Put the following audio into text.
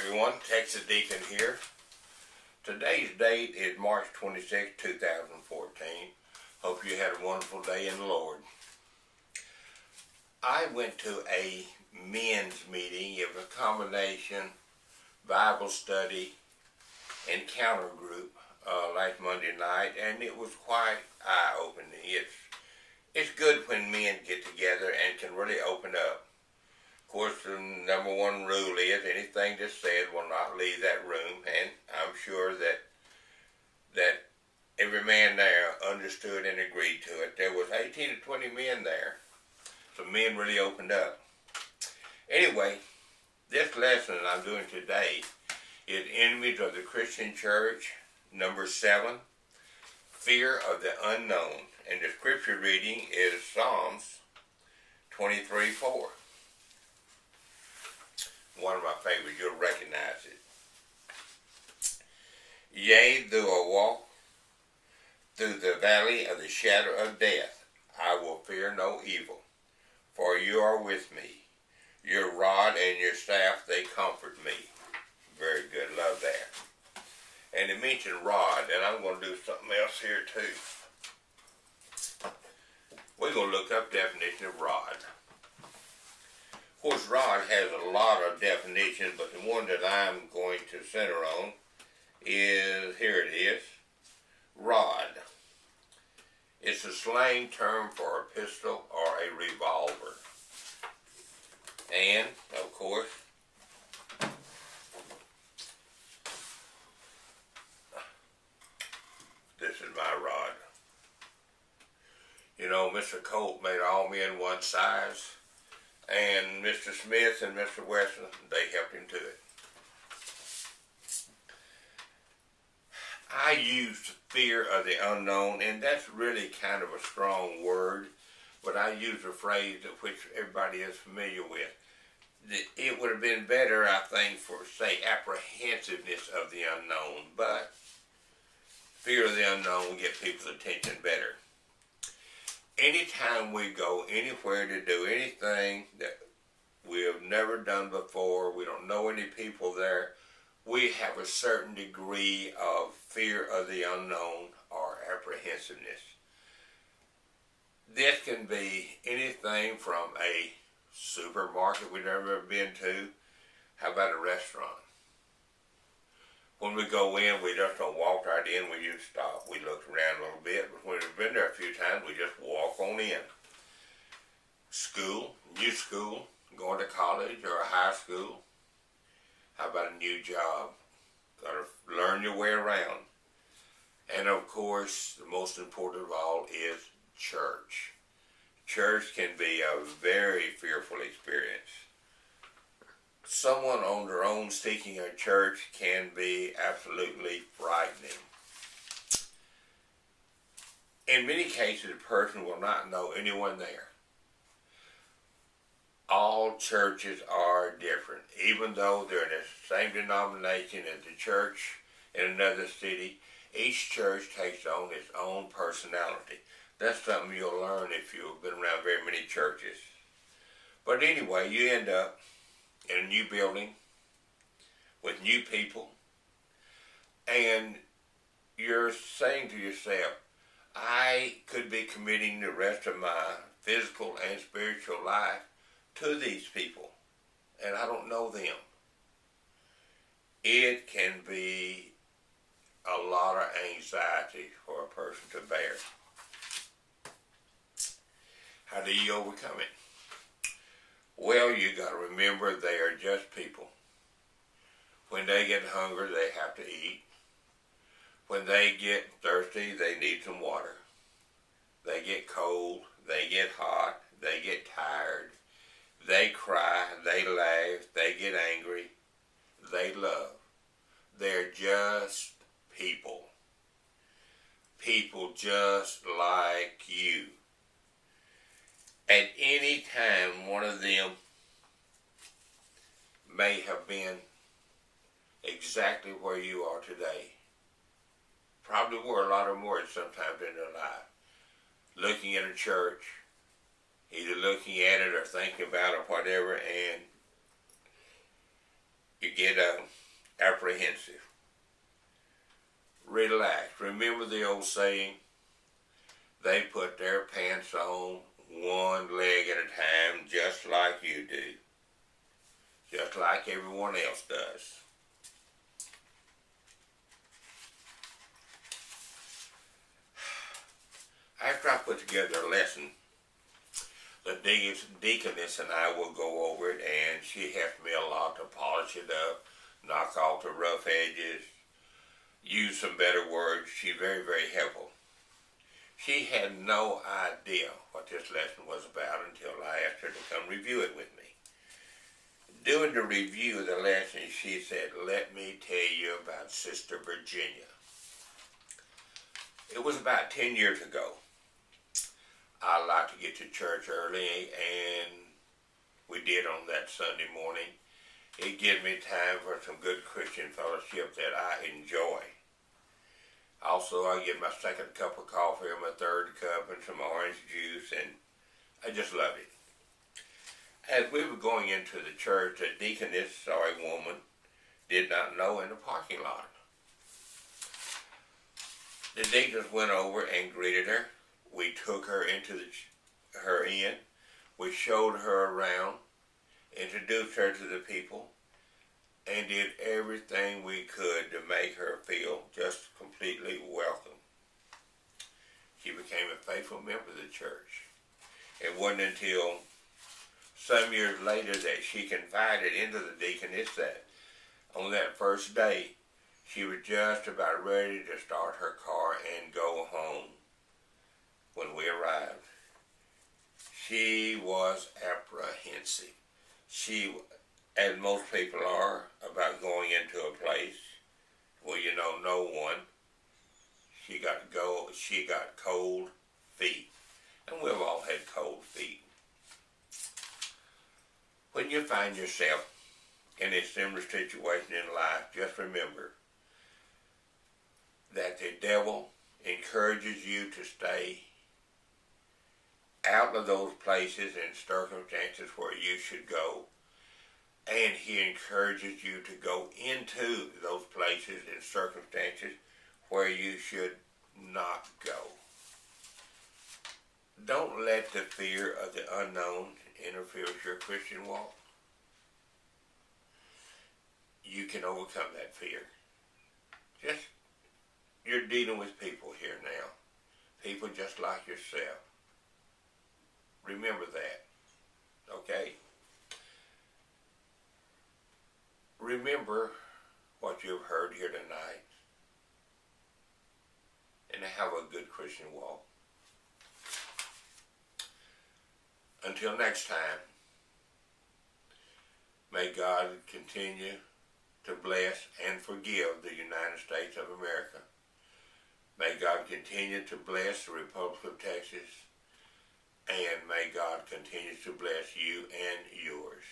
everyone, Texas Deacon here. Today's date is March 26, 2014. Hope you had a wonderful day in the Lord. I went to a men's meeting. It was a combination Bible study encounter group last Monday night, and it was quite eye-opening. It's good when men get together and can really open up. Of course, the number one rule is anything that's said will not leave that room, and I'm sure that every man there understood and agreed to it. There was 18 to 20 men there, so men really opened up. Anyway, this lesson I'm doing today is Enemies of the Christian Church, number 7, Fear of the Unknown. And the scripture reading is Psalms 23:4. One of my favorites, you'll recognize it. Yea, though I walk through the valley of the shadow of death, I will fear no evil, for you are with me. Your rod and your staff, they comfort me. Very good, love that. And it mentioned rod, and I'm going to do something else here too. We're going to look up definition of rod. Of course, rod has a lot of definitions, but the one that I'm going to center on is, here it is, rod. It's a slang term for a pistol or a revolver. And, of course, this is my rod. You know, Mr. Colt made all men one size, and Mr. Smith and Mr. Weston, they helped him to it. I used fear of the unknown, and that's really kind of a strong word, but I use a phrase that which everybody is familiar with. It would have been better, I think, for, say, apprehensiveness of the unknown, but fear of the unknown will get people's attention better. Anytime we go anywhere to do anything that we have never done before, we don't know any people there, we have a certain degree of fear of the unknown or apprehensiveness. This can be anything from a supermarket we've never been to. How about a restaurant? When we go in, we just don't walk right in, we just stop. We look around a little bit, but when we've been there a few times, we just walk on in. School, new school, going to college or a high school. How about a new job? Got to learn your way around. And of course, the most important of all is church. Church can be a very fearful experience. Someone on their own seeking a church can be absolutely frightening. In many cases, a person will not know anyone there. All churches are different. Even though they're in the same denomination as the church in another city, each church takes on its own personality. That's something you'll learn if you've been around very many churches. But anyway, you end up in a new building with new people, and you're saying to yourself, I could be committing the rest of my physical and spiritual life to these people, and I don't know them. It can be a lot of anxiety for a person to bear. How do you overcome it? Well, you got to remember they are just people. When they get hungry, they have to eat. When they get thirsty, they need some water. They get cold, they get hot, they get tired, they cry, they laugh, they get angry, they love. They're just people. People just like you. At any time, one of them may have been exactly where you are today. Probably were a lot of more sometimes in their life. Looking at a church, either looking at it or thinking about it or whatever, and you get apprehensive. Relax. Remember the old saying, they put their pants on one leg at a time just like you do. Just like everyone else does. After I put together a lesson, the deaconess and I will go over it, and she helped me a lot to polish it up, knock off the rough edges, use some better words. She's very, very helpful. She had no idea what this lesson was about until I asked her to come review it with me. During the review of the lesson, she said, "Let me tell you about Sister Virginia." It was about 10 years ago. I like to get to church early, and we did on that Sunday morning. It gives me time for some good Christian fellowship that I enjoy. Also, I get my second cup of coffee or my third cup and some orange juice, and I just love it. As we were going into the church, a deaconess saw a woman did not know in the parking lot. The deaconess went over and greeted her. We took her into her inn. We showed her around, introduced her to the people, and did everything we could to make her feel just completely welcome. She became a faithful member of the church. It wasn't until some years later that she confided into the deaconess that on that first day, she was just about ready to start her car and go home when we arrived. She was apprehensive. She, as most people are, about going into a place where you know no one. She got cold feet. And we've all had cold feet. When you find yourself in a similar situation in life, just remember that the devil encourages you to stay out of those places and circumstances where you should go, and he encourages you to go into those places and circumstances where you should not go. Don't let the fear of the unknown interfere with your Christian walk. You can overcome that fear. You're dealing with people here now. People just like yourself. Remember that, okay? Remember what you've heard here tonight, and have a good Christian walk. Until next time, may God continue to bless and forgive the United States of America. May God continue to bless the Republic of Texas, and may God continue to bless you and yours.